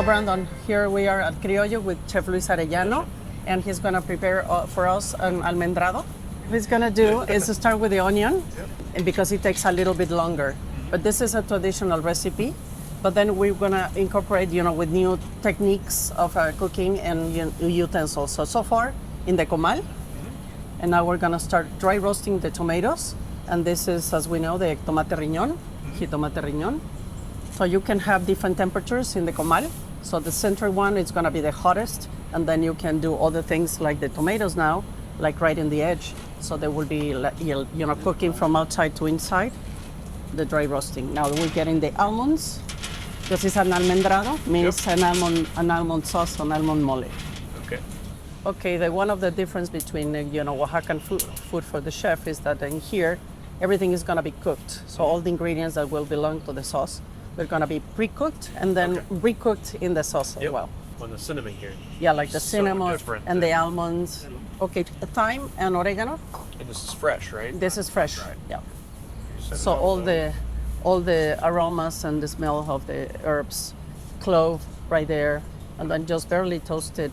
Brandon, here we are at Criollo with Chef Luis Arellano, and he's going to prepare for us an almendrado. What he's going to do is to start with the onion, and because it takes a little bit longer. But this is a traditional recipe, but then we're going to incorporate, with new techniques of cooking and utensils. So far in the comal, and now we're going to start dry roasting the tomatoes. And this is, as we know, the tomate riñón, jitomate riñón. So you can have different temperatures in the comal. So the center one is going to be the hottest, and then you can do other things like the tomatoes now, like right in the edge. So they will be, cooking from outside to inside, the dry roasting. Now we're getting the almonds. This is an almendrado, means an almond sauce, an almond mole. Okay, one of the difference between, Oaxacan food for the chef is that in here, everything is going to be cooked. So all the ingredients that will belong to the sauce, they're going to be pre-cooked and then recooked in the sauce as well. On the cinnamon here. Yeah, like the cinnamon and the almonds. Okay, thyme and oregano. And this is fresh, right? This is fresh, yeah. So all the aromas and the smell of the herbs, clove right there, and then just barely toasted,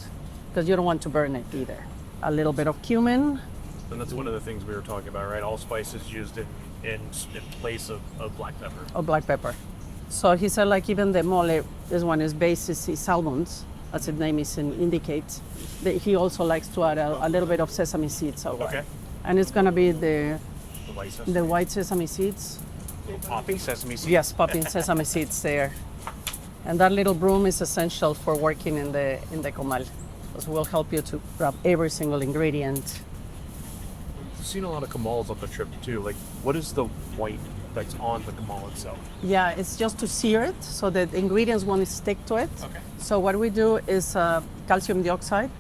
because you don't want to burn it either. A little bit of cumin. And that's one of the things we were talking about, right? Allspice is used in place of black pepper. Of black pepper. So he said, like, even the mole, this one is basis is almonds, as the name indicates. He also likes to add a little bit of sesame seeds over. Okay. And it's going to be the white sesame seeds. Popping sesame seeds? Yes, popping sesame seeds there. And that little broom is essential for working in the comal. Because will help you to grab every single ingredient. I've seen a lot of camals on the trip too. Like, what is the white that's on the camal itself? Yeah, it's just to sear it so that the ingredients won't stick to it. Okay. So what we do is calcium dioxide,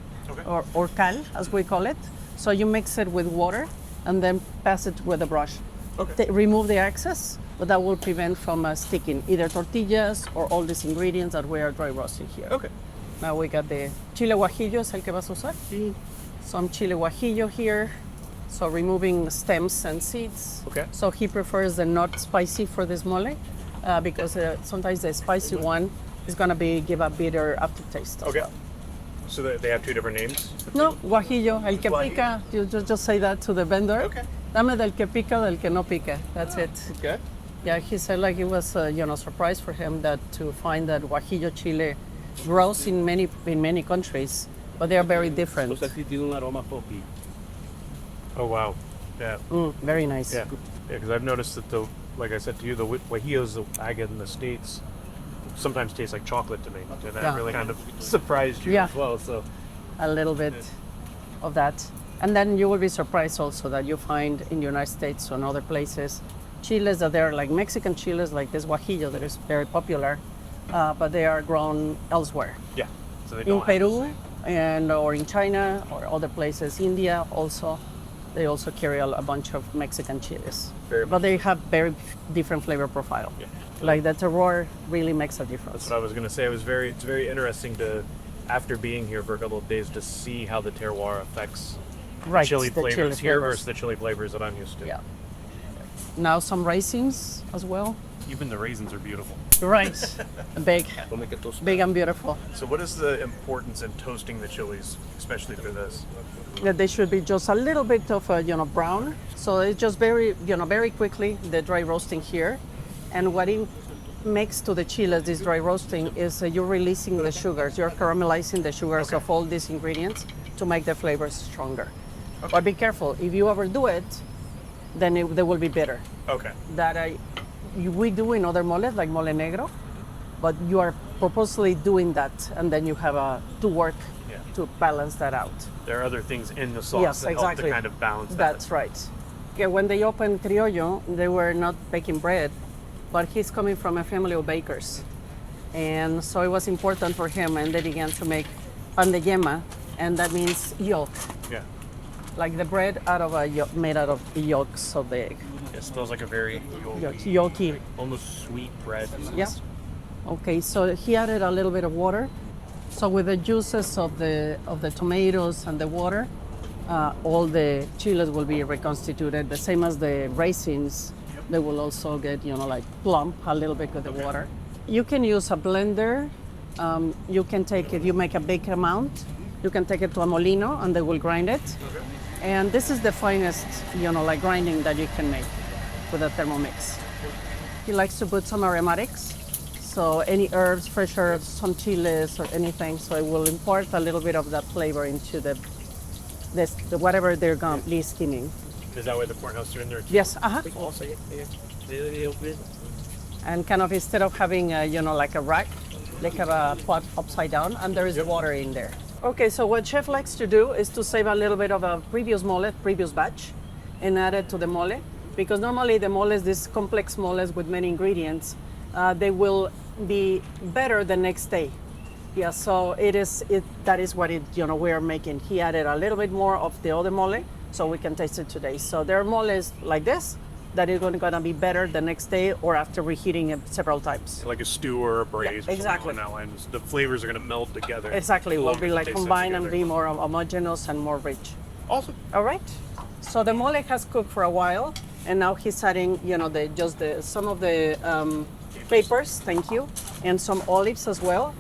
or cal, as we call it. So you mix it with water and then pass it with a brush. Okay. Remove the excess, but that will prevent from sticking either tortillas or all these ingredients that we are dry roasting here. Okay. Now we got the chile guajillo, ¿es el que vas a usar? Some chile guajillo here. So removing stems and seeds. Okay. So he prefers the not spicy for this mole because sometimes the spicy one is going to give a bitter aftertaste. Okay. So they have two different names? No, guajillo, el que pica. You just say that to the vendor. Okay. Dame del que pica, del que no pica. That's it. Okay. Yeah, he said like it was a surprise for him to find that guajillo chile grows in many countries, but they are very different. Oh wow, yeah. Very nice. Yeah, because I've noticed that like I said to you, the guajillos that I get in the States sometimes taste like chocolate to me, and that really kind of surprised you as well. So a little bit of that, and then you will be surprised also that you find in the United States and other places chiles that are like Mexican chiles, like this guajillo that is very popular, but they are grown elsewhere. Yeah, so they don't in Peru or in China or other places, India also. They also carry a bunch of Mexican chiles, but they have very different flavor profile. Yeah. Like the terroir really makes a difference. That's what I was going to say. It's very interesting to, after being here for a couple of days, to see how the terroir affects the chili flavors here versus the chili flavors that I'm used to. Yeah. Now some raisins as well. Even the raisins are beautiful. Right, big and beautiful. So what is the importance in toasting the chilies, especially for this? That they should be just a little bit of brown. So it's just very quickly the dry roasting here, and what it makes to the chiles, this dry roasting, is you're releasing the sugars. You're caramelizing the sugars of all these ingredients to make the flavors stronger. But be careful, if you overdo it, then they will be bitter. Okay. That we do in other moles, like mole negro, but you are purposely doing that, and then you have to work to balance that out. There are other things in the sauce that help to kind of balance that. That's right. Okay, when they opened Criollo, they were not baking bread, but he's coming from a family of bakers. And so it was important for him, and they began to make pan de yema, and that means yolk. Yeah. Like the bread made out of the yolks of the egg. It smells like a very yolky, almost sweet bread. Yeah. Okay, so he added a little bit of water. So with the juices of the tomatoes and the water, all the chiles will be reconstituted. The same as the raisins, they will also get like plump a little bit with the water. You can use a blender You can take it, you make a big amount, you can take it to a molino and they will grind it. Okay. And this is the finest, like grinding that you can make with a Thermomix. He likes to put some aromatics. So any herbs, fresh herbs, some chiles or anything. So it will impart a little bit of that flavor into the whatever they're going to be steaming. Is that why the cornhuskers are in there too? Yes, And kind of instead of having, like a rack, they have a pot upside down and there is water in there. Okay, so what Chef likes to do is to save a little bit of a previous batch, and add it to the mole. Because normally the moles, these complex moles with many ingredients, they will be better the next day. Yeah, so that is what we are making. He added a little bit more of the other mole, so we can taste it today. So there are moles like this that is going to be better the next day or after reheating it several times. Like a stew or a braise. Yeah, exactly. On that line. The flavors are going to melt together. Exactly. It will be like combined and be more homogeneous and more rich. Awesome. All right. So the mole has cooked for a while, and now he's adding, some of the capers, thank you, and some olives as well.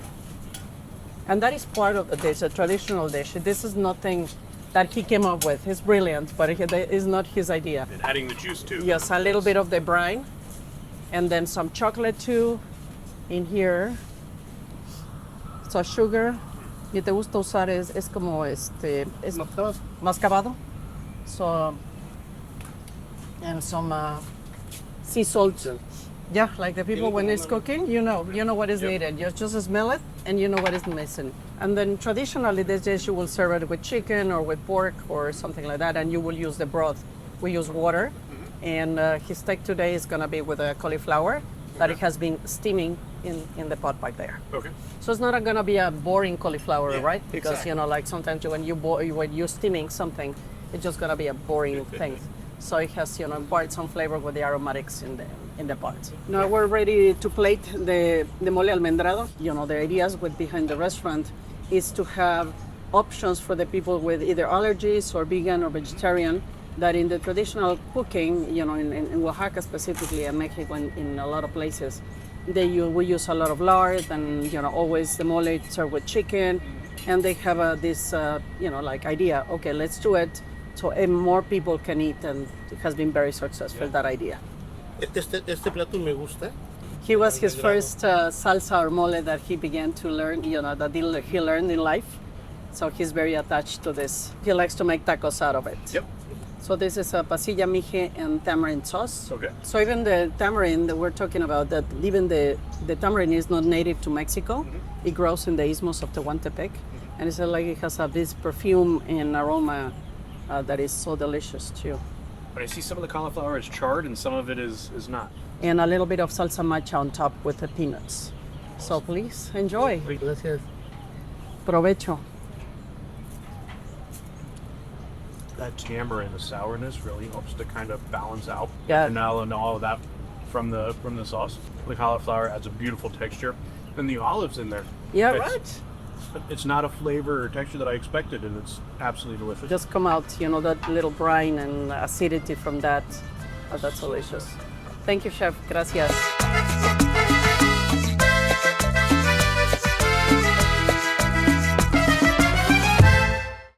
And that is part of the dish, a traditional dish. This is nothing that he came up with. It's brilliant, but it is not his idea. And adding the juice too. Yes, a little bit of the brine, and then some chocolate too in here. So sugar. Y te gusta usar es como mascabado. So, and some sea salt. Yeah, like the people when it's cooking, you know what is needed. You just smell it and you know what is missing. And then traditionally this dish you will serve it with chicken or with pork or something like that, and you will use the broth. We use water, and his steak today is gonna be with a cauliflower that it has been steaming in the pot back there. Okay. So it's not gonna be a boring cauliflower, right? Because exactly. Like sometimes when you're steaming something, it's just gonna be a boring thing. So it has, impart some flavor with the aromatics in the pot. Now we're ready to plate the mole almendrado. The ideas behind the restaurant is to have options for the people with either allergies or vegan or vegetarian, that in the traditional cooking, in Oaxaca specifically and Mexico in a lot of places, we use a lot of lard and, always the mole served with chicken, and they have this, idea, okay, let's do it so more people can eat, and it has been very successful, that idea. Este plato me gusta. He was his first salsa or mole that he began to learn, that he learned in life. So he's very attached to this. He likes to make tacos out of it. Yep. So this is a pasilla mije and tamarind sauce. Okay. So even the tamarind that we're talking about, that even the tamarind is not native to Mexico. Mm-hmm. It grows in the Isthmus of Tehuantepec. Mm-hmm. And it's like it has this perfume and aroma that is so delicious too. But I see some of the cauliflower is charred and some of it is not. And a little bit of salsa macha on top with the peanuts. So please enjoy. Gracias. Provecho. That tamarind, the sourness really helps to kind of balance out the Yeah. canela and all of that from the sauce. The cauliflower adds a beautiful texture, and the olives in there. Yeah, It's- right. It's not a flavor or texture that I expected, and it's absolutely delicious. Just come out, that little brine and acidity from that. Oh, that's delicious. Thank you, Chef. Gracias.